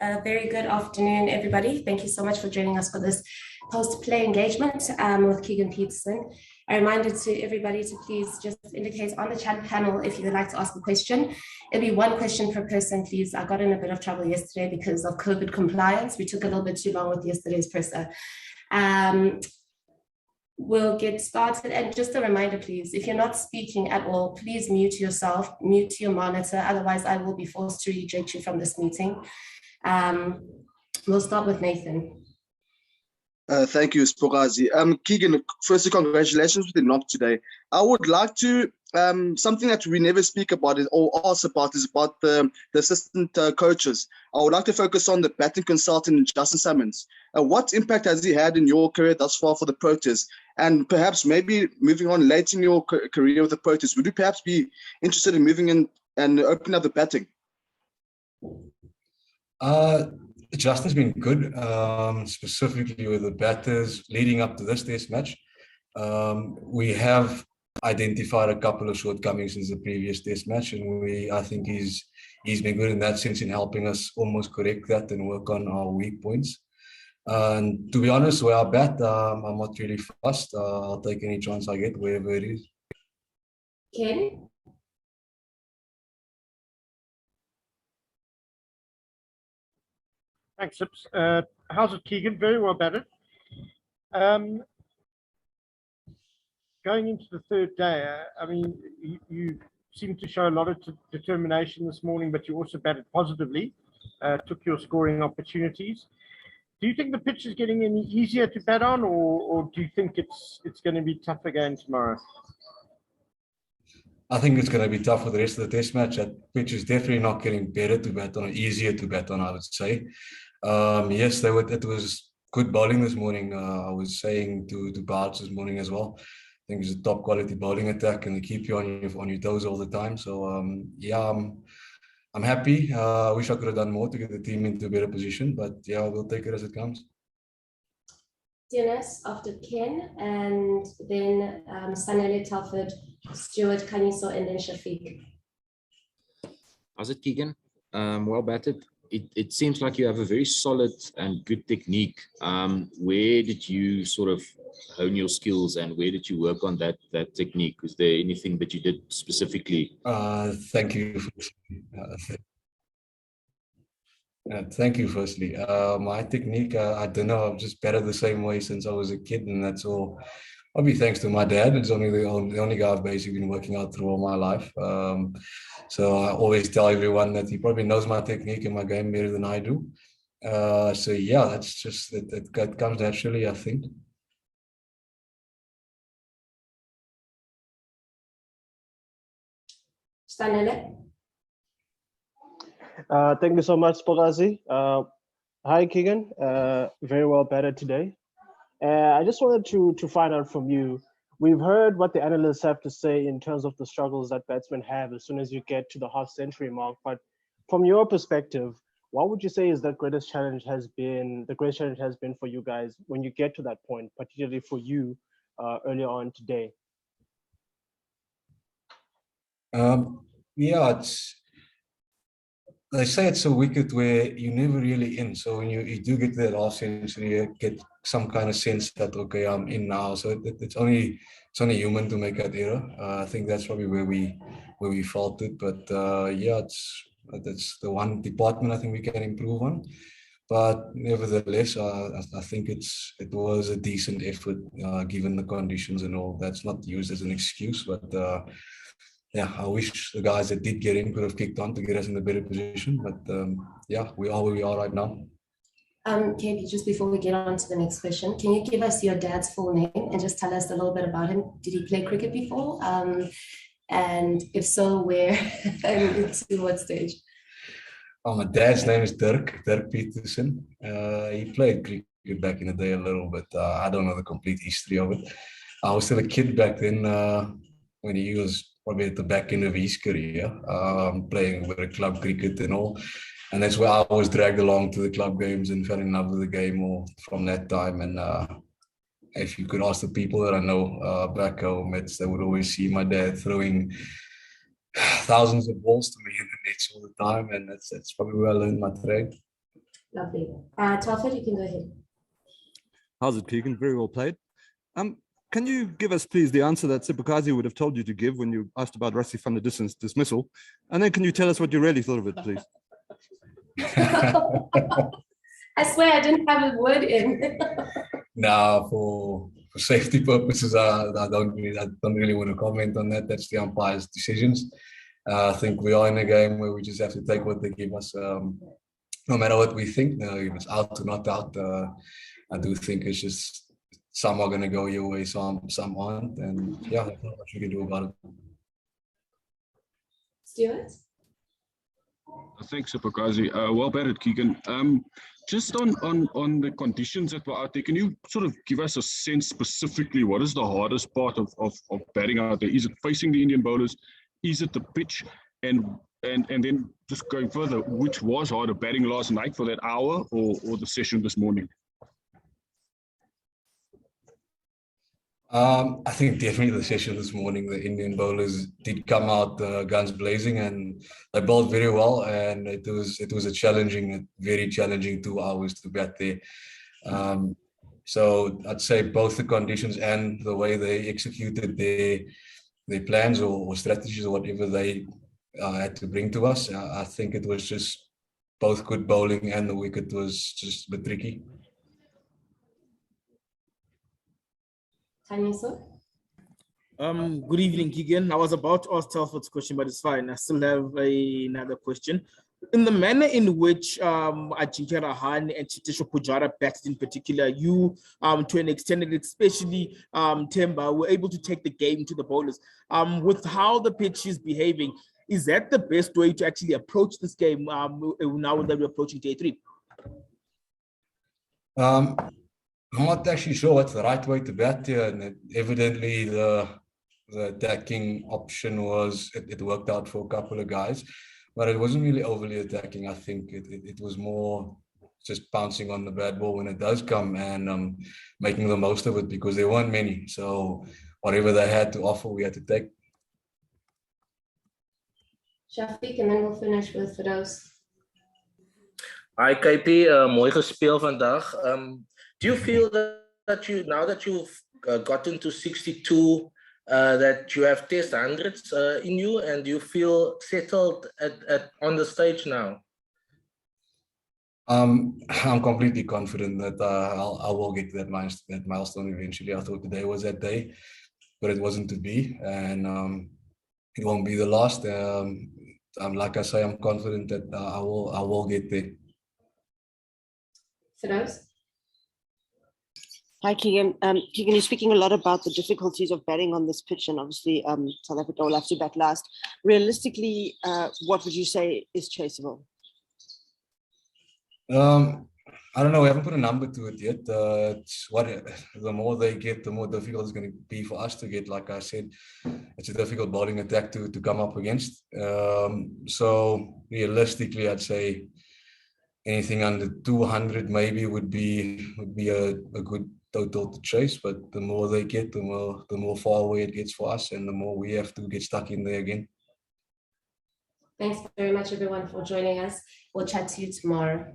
Very good afternoon, everybody. Thank you so much for joining us for this post-play engagement with Keegan Petersen. A reminder to everybody to please just indicate on the chat panel if you would like to ask a question. It'll be one question per person, please. I got in a bit of trouble yesterday because of COVID compliance. We took a little bit too long with yesterday's presser. We'll get started. And just a reminder, please, if you're not speaking at all, please mute yourself, mute your monitor. Otherwise, I will be forced to reject you from this meeting. We'll start with Nathan. Thank you, Spokazi. Keegan, firstly, congratulations with the knock today. I would like to, something that we never speak about or ask about is about the assistant coaches. I would like to focus on the batting consultant, Justin Summons. What impact has he had in your career thus far for the Proteas? And perhaps maybe moving on late in your career with the Proteas, would you perhaps be interested in moving in and opening up the batting? Justin's been good, specifically with the batters leading up to this test match. We have identified a couple of shortcomings since the previous test match, and I think he's been good in that sense in helping us almost correct that and work on our weak points. And to be honest, where I bat, I'm not really fussed. I'll take any chance I get, wherever it is. Ken? Thanks, Sips. How's it, Keegan? Very well batted. Going into the third day, I mean, you seem to show a lot of determination this morning, but you also batted positively, took your scoring opportunities. Do you think the pitch is getting any easier to bat on, or do you think it's going to be tough again tomorrow? I think it's going to be tough for the rest of the test match. That pitch is definitely not getting better to bat on, or easier to bat on, I would say. Yes, it was good bowling this morning. I was saying to Barts this morning as well. I think it's a top quality bowling attack, and they keep you on your toes all the time. So yeah, I'm happy. I wish I could have done more to get the team into a better position, but yeah, we'll take it as it comes. Dennis after Ken, and then Sanele, Telford, Stuart, Kaniso, and then Shafiq. How's it, Keegan? Well batted. It seems like you have a very solid and good technique. Where did you sort of hone your skills, and where did you work on that technique? Was there anything that you did specifically? Thank you. Thank you, firstly. My technique, I don't know, I've just batted the same way since I was a kid, and that's all. Probably thanks to my dad. It's only the only guy I've basically been working out through all my life. So I always tell everyone that he probably knows my technique and my game better than I do. So yeah, that's just it comes naturally, I think. Sanele. Thank you so much, Spokazi. Hi, Keegan. Very well batted today. I just wanted to find out from you. We've heard what the analysts have to say in terms of the struggles that batsmen have as soon as you get to the half-century mark. But from your perspective, what would you say is the greatest challenge has been for you guys when you get to that point, particularly for you earlier on today? Yeah, they say it's a wicket where you never really in. So when you do get to that half century, you get some kind of sense that, okay, I'm in now. So it's only human to make that error. I think that's probably where we faltered. But yeah, that's the one department I think we can improve on. But nevertheless, I think it was a decent effort given the conditions and all. That's not used as an excuse, but yeah, I wish the guys that did get in could have kicked on to get us in a better position. But yeah, we are where we are right now. KP, just before we get on to the next question, can you give us your dad's full name and just tell us a little bit about him? Did he play cricket before? And if so, where and to what stage? My dad's name is Dirk Petersen. He played cricket back in the day a little bit. I don't know the complete history of it. I was still a kid back then when he was probably at the back end of his career, playing with a club cricket and all. And that's where I was dragged along to the club games and fell in love with the game all from that time. And if you could ask the people that I know back home, they would always see my dad throwing thousands of balls to me in the nets all the time. And that's probably where I learned my trade. Lovely. Telford, you can go ahead. How's it, Keegan? Very well played. Can you give us, please, the answer that Sibukazi would have told you to give when you asked about Rassie van der Dissen's dismissal? And then can you tell us what you really thought of it, please? I swear I didn't have a word in. Now, for safety purposes, I don't really want to comment on that. That's the umpire's decisions. I think we are in a game where we just have to take what they give us, no matter what we think. If it's out or not out, I do think it's just some are going to go your way, some aren't, and yeah, that's not what you can do about it. Stuart? Thanks, Sibukazi. Well batted, Keegan. Just on the conditions that were out there, can you sort of give us a sense specifically what is the hardest part of batting out there? Is it facing the Indian bowlers? Is it the pitch? And then just going further, which was harder, batting last night for that hour or the session this morning? I think definitely the session this morning, the Indian bowlers did come out guns blazing, and they bowled very well. And it was a very challenging 2 hours to bat there. So I'd say both the conditions and the way they executed their plans or strategies or whatever they had to bring to us. I think it was just both good bowling, and the wicket was just a bit tricky. Tanya, sir? Good evening, Keegan. I was about to ask Telford's question, but it's fine. I still have another question. In the manner in which Ajinkya Rahane and Chiteshwar Pujara batted in particular, you, to an extent, and especially Temba, were able to take the game to the bowlers. With how the pitch is behaving, is that the best way to actually approach this game now that we're approaching day 3? I'm not actually sure what's the right way to bat here, and evidently the attacking option was it worked out for a couple of guys, but it wasn't really overly attacking. I think it was more just pouncing on the bad ball when it does come and making the most of it, because there weren't many. So whatever they had to offer, we had to take. Shafiq, and then we'll finish with Firdaus. Hi KP, mooi gespeel vandaag. Do you feel that you, now that you've gotten to 62, that you have test hundreds in you, and you feel settled on the stage now? I'm completely confident that I will get to that milestone eventually. I thought today was that day, but it wasn't to be, and it won't be the last. Like I say, I'm confident that I will get there. Firdaus? Hi, Keegan. Keegan, you're speaking a lot about the difficulties of batting on this pitch, and obviously South Africa will have to bat last. Realistically, what would you say is chaseable? I don't know. We haven't put a number to it yet. The more they get, the more difficult it's going to be for us to get. Like I said, it's a difficult bowling attack to come up against. So realistically, I'd say anything under 200 maybe would be a good total to chase. But the more they get, the more far away it gets for us, and the more we have to get stuck in there again. Thanks very much, everyone, for joining us. We'll chat to you tomorrow.